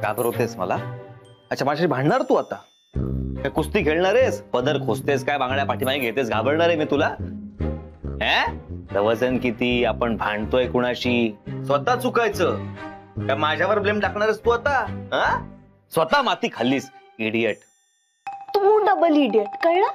घाबरवतेस मला? अच्छा, माझ्याशी भांडणार तू आता? काय कुस्ती खेळणार आहेस? पदर खोसतेस काय? बांगड्या पाठीमागे घेतेस? घाबरणार आहे मी तुला? वजन किती? आपण भांडतोय कुणाशी? स्वतः चुकायचं काय माझ्यावर ब्लेम टाकणारस तू आता? स्वतः माती खाल्लीस इडियट. तू डबल इडियट, कळलं?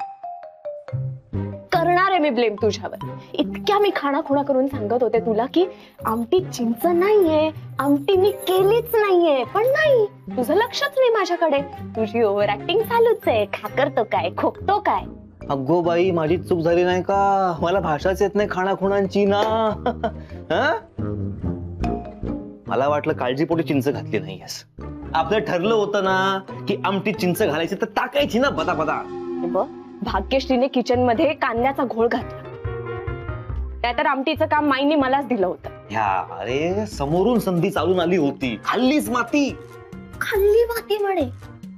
करणार आहे मी ब्लेम तुझ्यावर. इतक्या मी खाणाखुणा करून सांगत होते तुला की आमटी चिंच नाहीये, आमटी मी केलीच नाहीये, पण नाही, तुझं लक्षच नाही माझ्याकडे. तुझी ओव्हर ऍक्टिंग चालूच आहे. खाकरतो काय, खोकतो काय? अगो बाई, माझी चूक झाली नाही का? मला भाषाच येत नाही खाणाखुणांची ना. मला वाटलं काळजीपोटी चिंच घातली नाहीयेस. आपलं ठरलं होतं ना की आमटी चिंच घालायची तर टाकायची ना बदा बदा. भाग्यश्रीने किचन मध्ये कांद्याचा घोळ घातला, नाहीतर आमटीचं काम माईने मलाच दिलं होतं. अरे समोरून संधी चालून आली होती, खाल्लीच माती. खाल्ली माती म्हणे?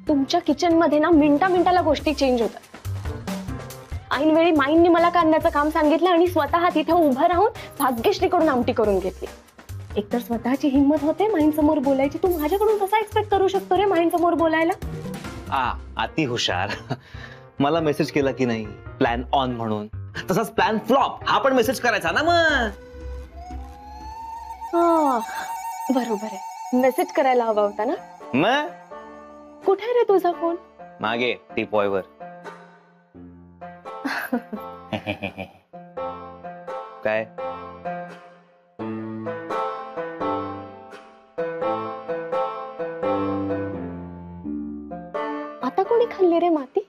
तुमच्या किचन मध्ये ना मिनिटा मिनिटाला गोष्टी चेंज होतात. ऐन वेळी माईंनी मला कांद्याचं काम सांगितलं आणि स्वतः तिथे उभं राहून भाग्यश्रीकडून आमटी करून घेतली. एकतर स्वतःची हिंमत होते माईंसमोर बोलायची, तू माझ्याकडून कसा एक्सपेक्ट करू शकतो रे माईंसमोर बोलायला? अति हुशार. मला मेसेज केला की नाही प्लॅन ऑन म्हणून, तसाच प्लॅन फ्लॉप हा पण मेसेज करायचा ना मग. बरोबर आहे, मेसेज करायला हवा होता ना. मग कुठे रे तुझा फोन? मागे टीपॉयवर. काय आता कोणी खाल्ली रे माती?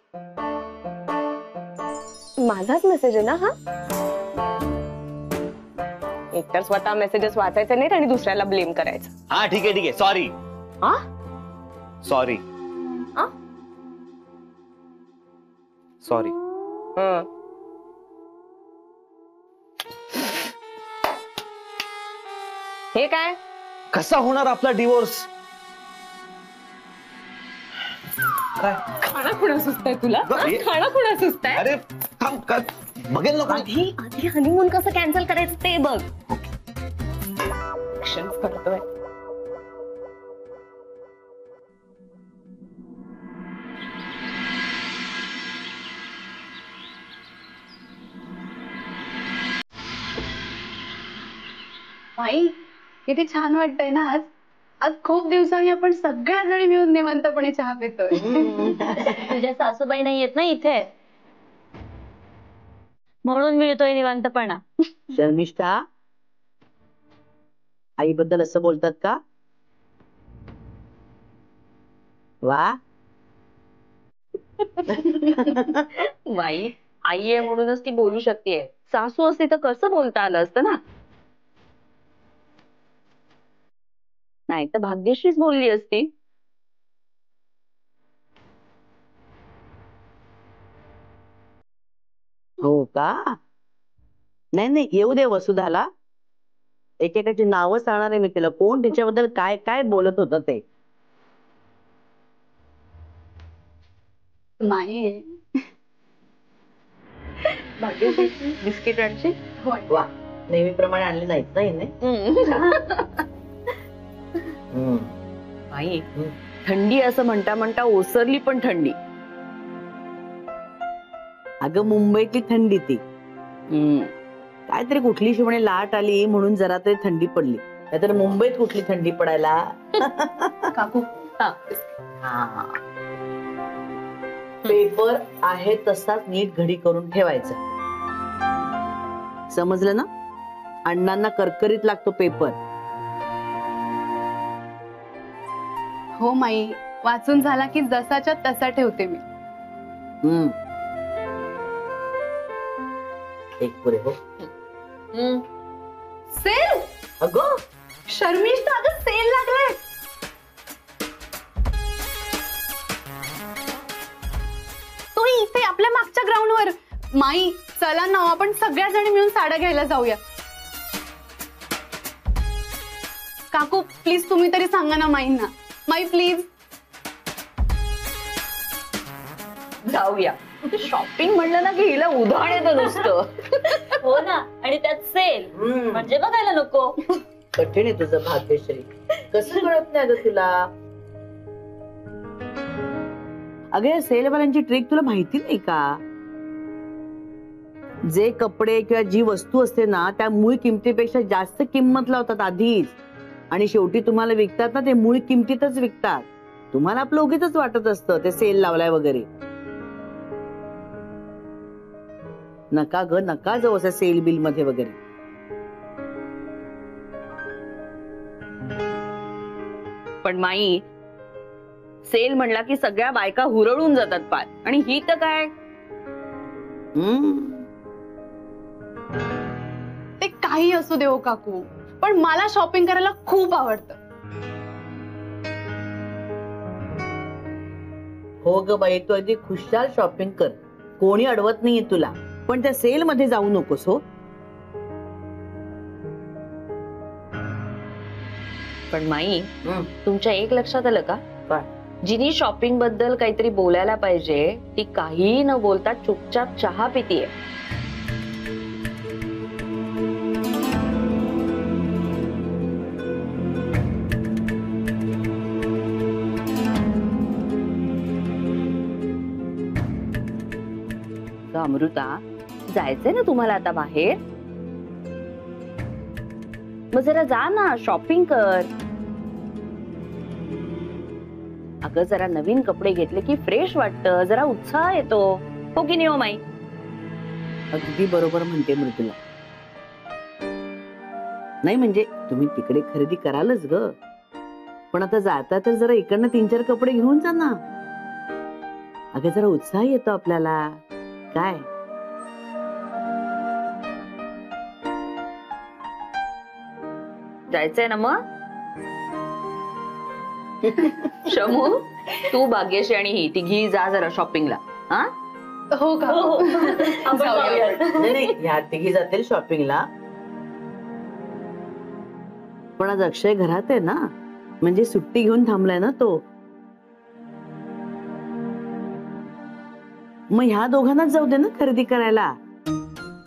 माझाच मेसेज आहे ना हा? एकतर स्वतः मेसेजेस वाचायचे नाहीत आणि दुसऱ्याला ब्लेम करायचं. ठीक आहे सॉरी. Sorry sorry. हे काय? कसा होणार आपला डिवोर्स? काय खाणाखुणा सुचताय तुला? खाणाखुणा सुचताय? अरे थांब, बघेल नको. आधी हनीमून कसं कॅन्सल करायचं ते बघ. करतोय. आई, किती छान वाटतंय ना आज. आज खूप दिवसांनी आपण सगळ्या जणी मिळून निवांतपणे चहा पितोय. तुझ्या सासूबाई नाही येत ना इथे, म्हणून मिळतोय निवांतपणा. शर्मिष्ठा, आईबद्दल असं बोलतात का? वा. बाई, आई आहे म्हणूनच ती बोलू शकते. सासू असते तर कसं बोलता आलं असतं ना. नाही तर भाग्यश्रीच बोलली असती. हो का? नाही येऊ दे वसुधाला. एकेकाची नावं सांगणार आहे मी तिला. कोण तिच्याबद्दल काय काय बोलत होतं ते. नाही बिस्किट आणशी? वा, नेहमीप्रमाणे आणली नाहीत ना हिने. बाई, थंडी असं म्हणता म्हणता ओसरली पण थंडी. अगं मुंबईतली थंडी ती. काहीतरी कुठलीशी म्हणे लाट आली म्हणून जरा तरी थंडी पडली, नाहीतर मुंबईत कुठली थंडी पडायला. काकू, पेपर आहे तसाच नीट घडी करून ठेवायचा, समजलं ना? अण्णांना करकरीत लागतो पेपर. हो माई, वाचून झाला की जसाच्या तसा ठेवते मी. एक पुरे हो. सेल? अगं शर्मिष्ठा, अगं सेल लागलाय. तो इथे आपल्या मागच्या ग्राउंडवर. माई, चला ना आपण सगळ्या जणी मिळून साड्या घ्यायला जाऊया. काकू प्लीज तुम्ही तरी सांगा ना माईंना. माई प्लीज. जाऊया. शॉपिंग म्हणलं ना की हिला उधाण येतं नुसतं. हो ना, आणि त्यात सेल म्हणजे बघायला नको. कठीण आहे तुझं भाग्यश्री. कसं कळत नाही ग तुला? अगं या सेलवाल्यांची ट्रिक तुला माहिती नाही का? जे कपडे किंवा जी वस्तू असते ना त्या मूळ किमतीपेक्षा जास्त किंमत लावतात आधीच, आणि शेवटी तुम्हाला विकतात ना ते मूळ किमतीतच विकतात. तुम्हाला आपलं उगीच वाटत असतं ते सेल लावलाय वगैरे. नका ग नका जाऊ असं सेल बिल मध्ये वगैरे. पण माई, सेल म्हणला की सगळ्या बायका हुरळून जातात पार, आणि ही तर काय ते काही असू दे हो काकू, पण मला शॉपिंग करायला खूप आवडतं. हो ग बाई, तू अगदी खुशाल शॉपिंग कर, कोणी अडवत नाहीये तुला, पण त्या सेल मध्ये जाऊ नकोस हो. पण माई, तुमच्या एक लक्षात आलं का? काय? जिनी शॉपिंग बद्दल काहीतरी बोलायला पाहिजे ती काहीही न बोलता चुपचाप चहा पितीये. अमृता, जायचंय ना तुम्हाला आता बाहेर? मग जरा जा ना, शॉपिंग कर. अगं जरा नवीन कपडे घेतले की फ्रेश वाटतं, जरा उत्साह येतो, हो की नाही हो माई? अगदी बरोबर म्हणते मृदुला. नाही म्हणजे तुम्ही तिकडे खरेदी करालच ग, पण आता जाता तर जरा इकडनं 3-4 कपडे घेऊन जा ना. अगं जरा उत्साह येतो आपल्याला. काय जायचंय ना मग? शमू, तू, भाग्यश्री आणि ही तिघी जा जरा शॉपिंगला. हा हो का? नाही ह्या तिघी जातील शॉपिंगला, पण आज अक्षय घरात आहे ना, म्हणजे सुट्टी घेऊन थांबलाय ना तो. मग ह्या दोघांनाच जाऊ दे ना खरेदी करायला,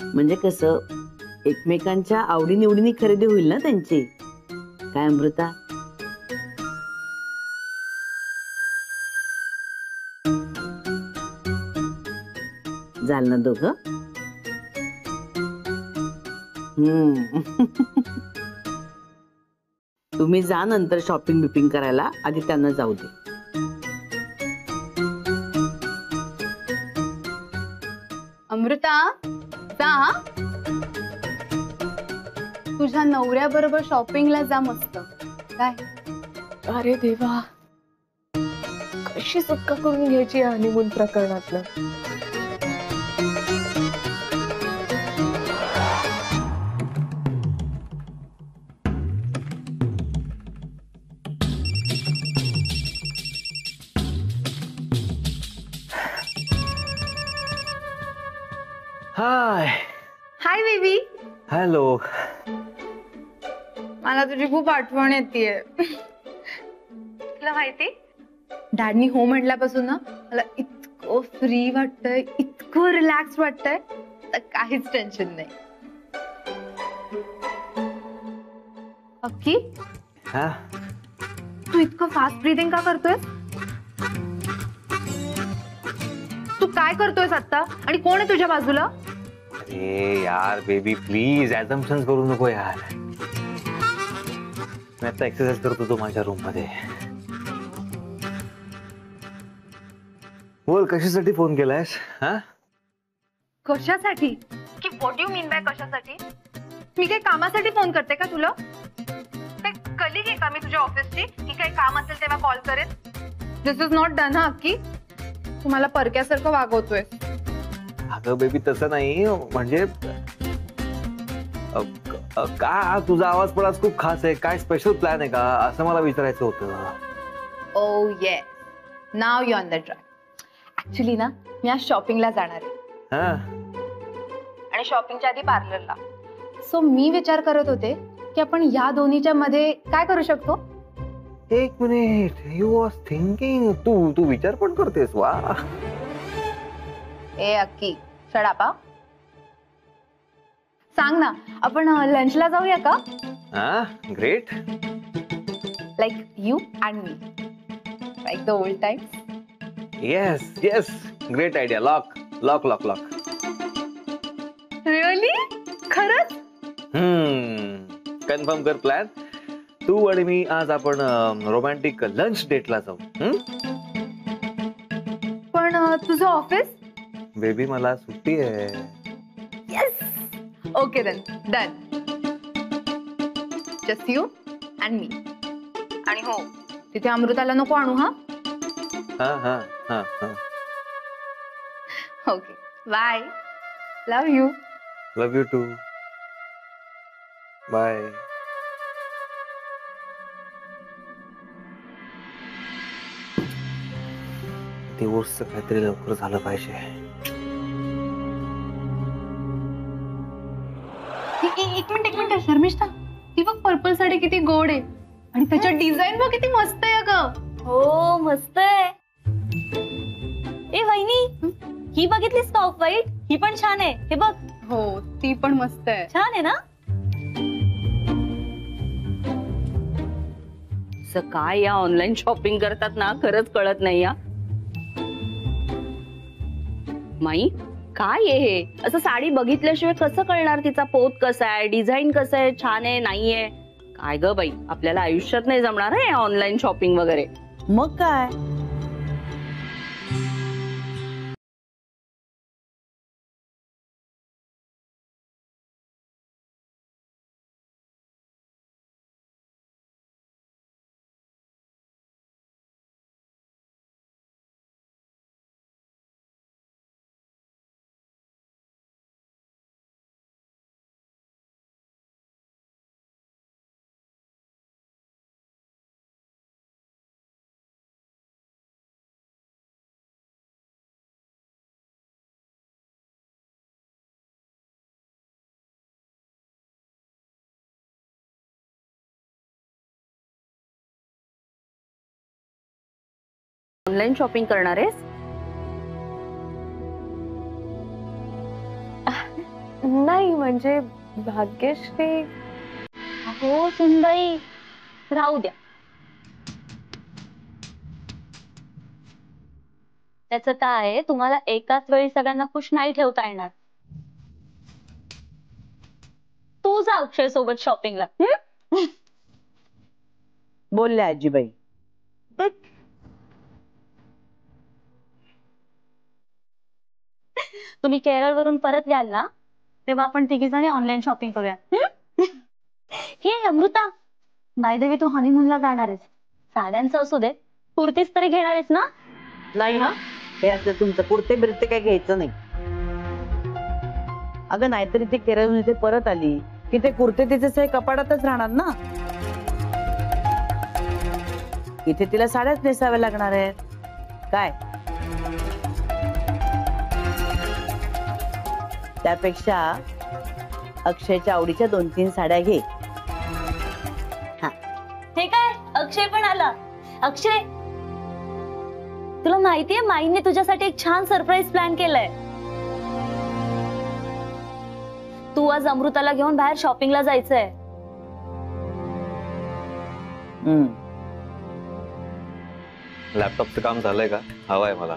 म्हणजे कसं एकमेकांच्या आवडीनिवडीनी खरेदी होईल ना त्यांची. काय अमृता? झालं ना दोघं? तुम्ही जा नंतर शॉपिंग बिपिंग करायला, आधी त्यांना जाऊ दे. अमृता, जा. तुझ्या नवऱ्याबरोबर शॉपिंगला जा मस्त. काय? अरे देवा, कशी सुटका करून घ्यायची या हनीमून प्रकरणातलं. हाय. Hi baby. हॅलो. मला तुझी खूप आठवण येतेय. तुला माहिती, डॅडनी हो म्हटल्यापासून ना मला इतकं फ्री वाटतंय, इतकं रिलॅक्स वाटतंय, तर काहीच टेन्शन नाही. अक्की, हा तू इतकं फास्ट ब्रीदिंग का करतोय? तू काय करतोयस आता, आणि कोण आहे तुझ्या बाजूला? अरे यार बेबी, प्लीज ऍझम्पशन्स करू नको यार. मी आता एक्सरसाइज करत होतो माझ्या रूम मध्ये. बोल, कशासाठी फोन केलायस? हा, कशासाठी? की व्हॉट यू मीन बाय कशासाठी? मी काही कामासाठी फोन करते का तुला? काय कलिग आहे का मी तुझ्या ऑफिसची, की काही काम असेल तेव्हा कॉल करेन? दिस इज नॉट डन हा अक्की. तुम्हाला परक्यासारखं वागवतोय. अगं बेबी तसं नाही, म्हणजे का तुझा आवाज पण आज खूप खास आहे, काय स्पेशल प्लॅन आहे का असं मला विचारायचं होतं. Oh yes, now you on the track. Actually ना मी आज शॉपिंगला जाणार आहे, हा, आणि शॉपिंगच्या आधी पार्लरला. सो मी विचार करत होते की आपण या दोन्हीच्या मध्ये काय करू शकतो. एक मिनिट, यू वॉज थिंकिंग. तू विचार पण करतेस? वा. ए अक्की, शट अप. सांग ना, आपण लंचला जाऊया का? हा, great. Like you and me, like the old times. Yes yes, great idea. Lock lock lock lock. Really? खरंच? कन्फर्म कर प्लॅन. तू आणि मी आज आपण रोमॅन्टिक लंच डेटला जाऊ. पण तुझं ऑफिस? बेबी मला सुट्टी आहे. Yes. Okay then, done. Just you and me. आणि हो, तिथे अमृताला नको आणू. हा हा हा हा हा. Okay, bye. Love you. Love you too. Bye. दिवसचं काहीतरी लवकर झालं पाहिजे. एक मिनिट शर्मिष्ठा, ती बघ पर्पल साडी किती गोड आहे आणि त्याच्यात डिझाईन बघ किती मस्त आहे अगं. हो मस्त आहे. ए वहिनी, ही बघितलीस का ऑफ व्हाईट? ही पण छान आहे. हे बघ. हो, ती पण मस्त आहे. छान आहे ना? काय या ऑनलाईन शॉपिंग करतात ना, खरंच कळत नाही. या माई, काय आहे हे? असं साडी बघितल्याशिवाय कसं कळणार तिचा पोत कसा आहे, डिझाईन कसं आहे, छान आहे नाहीये? काय ग बाई, आपल्याला आयुष्यात नाही जमणार आहे ऑनलाईन शॉपिंग वगैरे. मग काय. ऑनलाईन शॉपिंग करणार आहेस? नाही म्हणजे भाग्यश्री. हो सुनबाई, राहू द्या. त्याचं काय आहे, तुम्हाला एकाच वेळी सगळ्यांना खुश नाही ठेवता येणार. तू जा अक्षय सोबत शॉपिंगला. बोलल्या आजीबाई. तुम्ही केरळ वरून परत याल ना, तेव्हा आपण तिघी जणी ऑनलाईन शॉपिंग करूया. हे अमृता, बाय द वे तू हनीमूनला जाणार आहेस. साड्यांचं असू दे, कुर्तीच तरी घेणार आहेस ना? नाही ना, हे असं तुमचं कुर्ते बिरते काही घ्यायचं नाही. अगं नाहीतरी ती केरळहून इथे परत आली की ते कुर्ते तिचे कपाडातच राहणार ना. इथे तिला साड्याच नेसाव्या लागणार आहेत. काय त्यापेक्षा अक्षयच्या आवडीच्या 2-3 साड्या घे. हे काय, अक्षय पण आला. अक्षय, तुला माहितीये माईने तुझ्यासाठी एक छान सरप्राईज प्लॅन केलाय. तू आज अमृताला घेऊन बाहेर शॉपिंगला जायचंय. लॅपटॉपचं काम झालंय का? हवाय मला.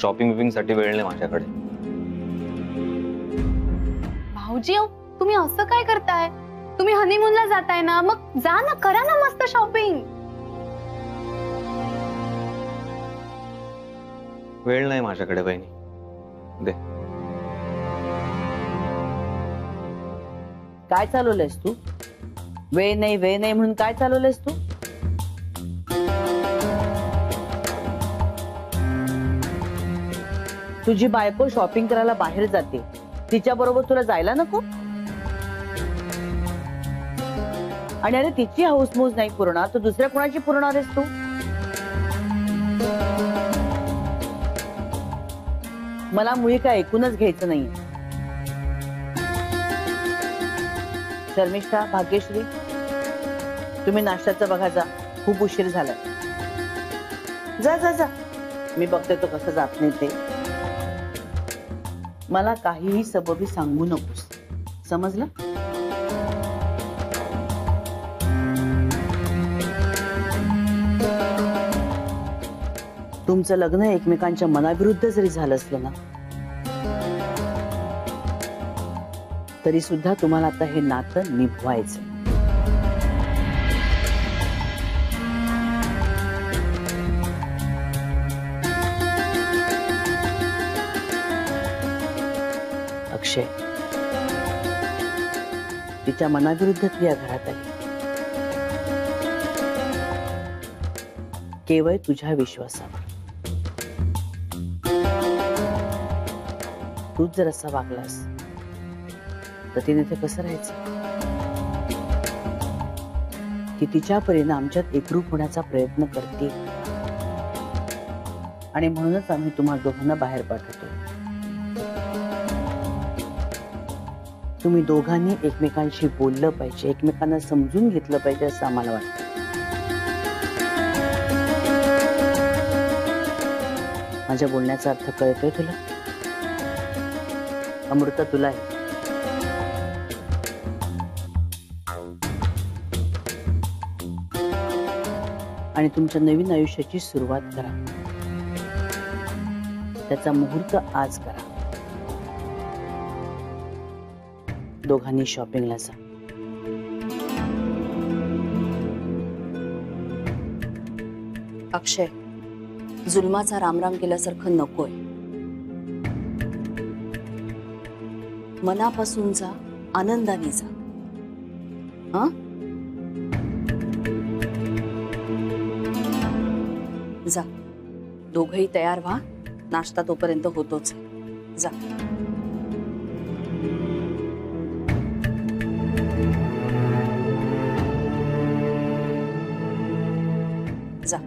शॉपिंग बिपिंग साठी वेळ नाही माझ्याकडे. भाऊजी, तुम्ही असं काय करताय? तुम्ही हनीमूनला जाताय ना, मग जा ना, करा ना मस्त शॉपिंग. वेळ नाही माझ्याकडे बहिणी. दे. काय चालवलंयस तू? वेळ नाही म्हणून काय चालवलंयस तू? तुझी बायको शॉपिंग करायला बाहेर जाते, तिच्या बरोबर तुला जायला नको? आणि अरे तिची हाऊसमौज नाही पूर्ण तर दुसऱ्या कोणाची पूर्ण आहेस तू? मला मुळी काय ऐकूनच घ्यायचं नाही. शर्मिष्ठा, भाग्यश्री, तुम्ही नाश्त्याचं बघा जा, खूप उशीर झालाय. जा जा जा, मी बघते तो कसं जात नाही ते. मला काहीही सबबी सांगू नकोस, समजलं? तुमचं लग्न एकमेकांच्या मनाविरुद्ध जरी झालं असलं ना, तरी सुद्धा तुम्हाला आता हे नातं निभवायचं. अक्षय, तिच्या मनाविरुद्ध तू या घरात आली, केवळ तुझ्या विश्वासावर. तूच जर असा वागलास तर तिने ते कसं राहायचं? ती तिच्या परीने आमच्यात एकरूप होण्याचा प्रयत्न करते आणि म्हणूनच आम्ही तुम्हाला दोघांना बाहेर पाठवतो. तुम्ही दोघांनी एकमेकांशी बोललं पाहिजे, एकमेकांना समजून घेतलं पाहिजे असं आम्हाला वाटतं. माझ्या बोलण्याचा अर्थ कळतोय तुला? अमृता, तुला आहे. आणि तुमच्या नवीन आयुष्याची सुरुवात करा. त्याचा मुहूर्त आज करा. दोघांनी शॉपिंगला जा. अक्षय, जुलमाचा रामराम केल्यासारखं नकोय. मनापासून जा, आनंदाने जा. हा, जा. दोघही तयार व्हा, नाश्ता तोपर्यंत होतोच. जा. जा.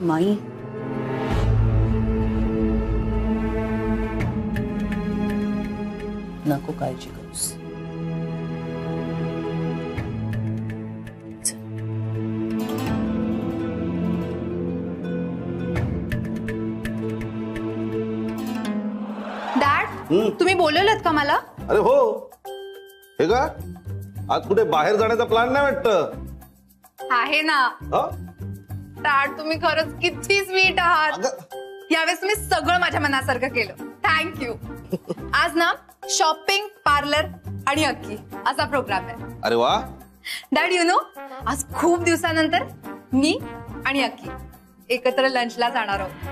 माई, नको काळजी करूस. डॅड, तुम्ही बोलवलत का मला? अरे हो. हे का आज कुठे बाहेर जाण्याचा प्लॅन नाही वाटतं? आहे ना. डॅड, तुम्ही खरंच किती स्वीट आहात. यावेळेस तुम्ही सगळं माझ्या मनासारखं केलं. थँक्यू. आज ना शॉपिंग, पार्लर आणि अक्की असा प्रोग्राम आहे. अरे वा. डॅड, यू नो, आज खूप दिवसानंतर मी आणि अक्की एकत्र लंचला जाणार आहोत.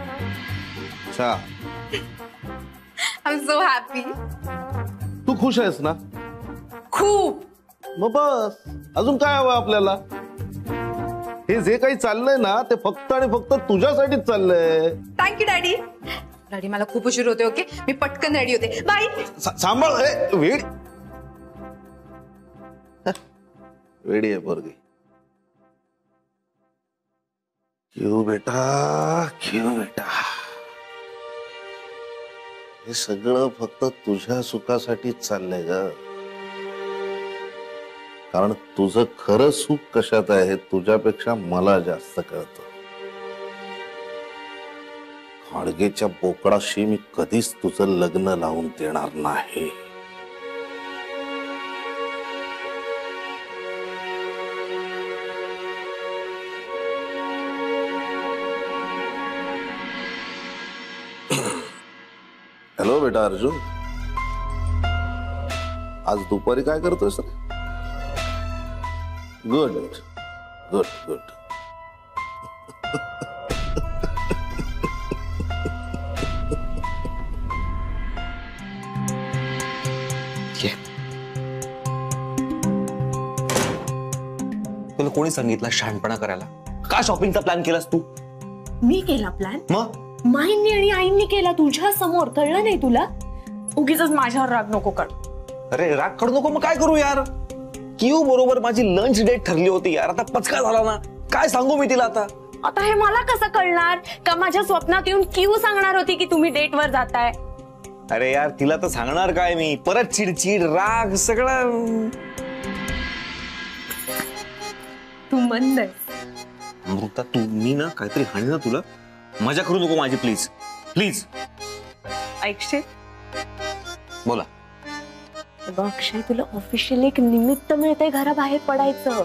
अच्छा. I am so happy. तू खुश आहेस ना? खूप. मग बस, अजून काय हवं आपल्याला? हे जे काही चाललंय ना ते फक्त आणि फक्त तुझ्यासाठीच चाललंय. Thank you daddy. डॅडी, मला खूप उशीर होते. ओके, मी पटकन रेडी होते. बाय. सांभाळ. वेडी वेडी आहे पोरगी. क्यों बेटा, क्यों बेटा. हे सगळं फक्त तुझ्या सुखासाठीच चाललंय ग. कारण तुझं खरं सुख कशात आहे तुझ्यापेक्षा मला जास्त कळतं. खाडगेच्या बोकडाशी मी कधीच तुझं लग्न लावून देणार नाही. हॅलो बेटा अर्जुन, आज दुपारी काय करतोय सर? Good good good. तुला कोणी सांगितलं शहाणपणा करायला? का शॉपिंगचा प्लॅन केलास तू? मी केला प्लॅन? मग माईंनी आणि आईंनी केला तुझ्या समोर. कळलं नाही तुला? उगीच माझ्यावर राग नको काढ. अरे राग काढू नको. मग काय करू यार? क्यू बरोबर माझी लंच डेट ठरली होती यार. आता पचका झाला ना. काय सांगू मी तिला आता? आता हे मला कसं कळणार? का माझ्या स्वप्नात येऊन क्यू सांगणार होती की तुम्ही डेटवर जाताय? अरे यार तिला तर सांगणार काय मी? परत चिडचिड, राग सगळं. तू मंद आहेस. अमृता, तू मी ना काहीतरी हाणी ना तुला. मजा करू नको माझी, प्लीज प्लीज. ऐकशील? बोला. अगं अक्षय, तुला ऑफिशियली एक निमित्त मिळते घराबाहेर पडायचं.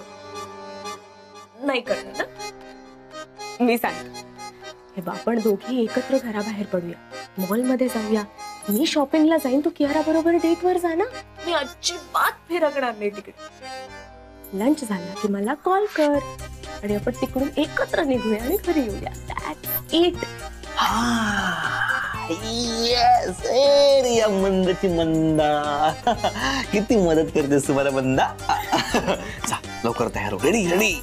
नाही करणार ना? मी सांगते, हे बा, आपण दोघी एकत्र घराबाहेर पडूया, मॉलमध्ये जाऊया. मी शॉपिंगला जाईन, तू कियारा बरोबर डेटवर जा ना. मी अजिबात फिरकणार नाही तिकडे. लंच झाला की मला कॉल कर आणि आपण तिकडून एकत्र निघूया आणि घरी येऊया. That's it. येस, या मंदाची मंदा. किती मदत करतेस तुम्हाला मंदा. जा लवकर तयार हो. Ready ready.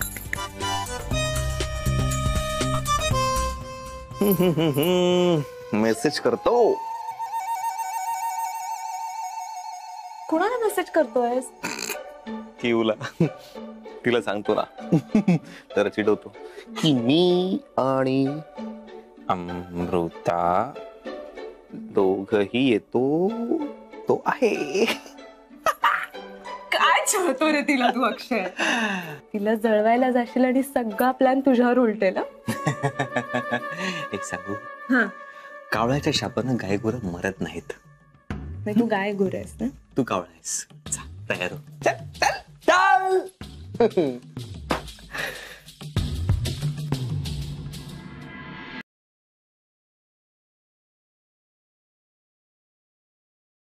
मेसेज करतो. कुणाला मेसेज करतोयस? किवला. तिला सांगतो ना. तर चिडवतो की मी आणि अमृता दोघही येतो. तो आहे. काय छळतो रे तिला तू अक्षय? तिला जळवायला जाशील आणि सगळा प्लॅन तुझ्यावर उलटेल. एक सांगू, हा, कावळ्याच्या शापानं गायगुरं मरत नाहीत. नाही तू गाय गुर आहेस ना? तू कावळा आहेस. जा, तयार हो. चल चल चल.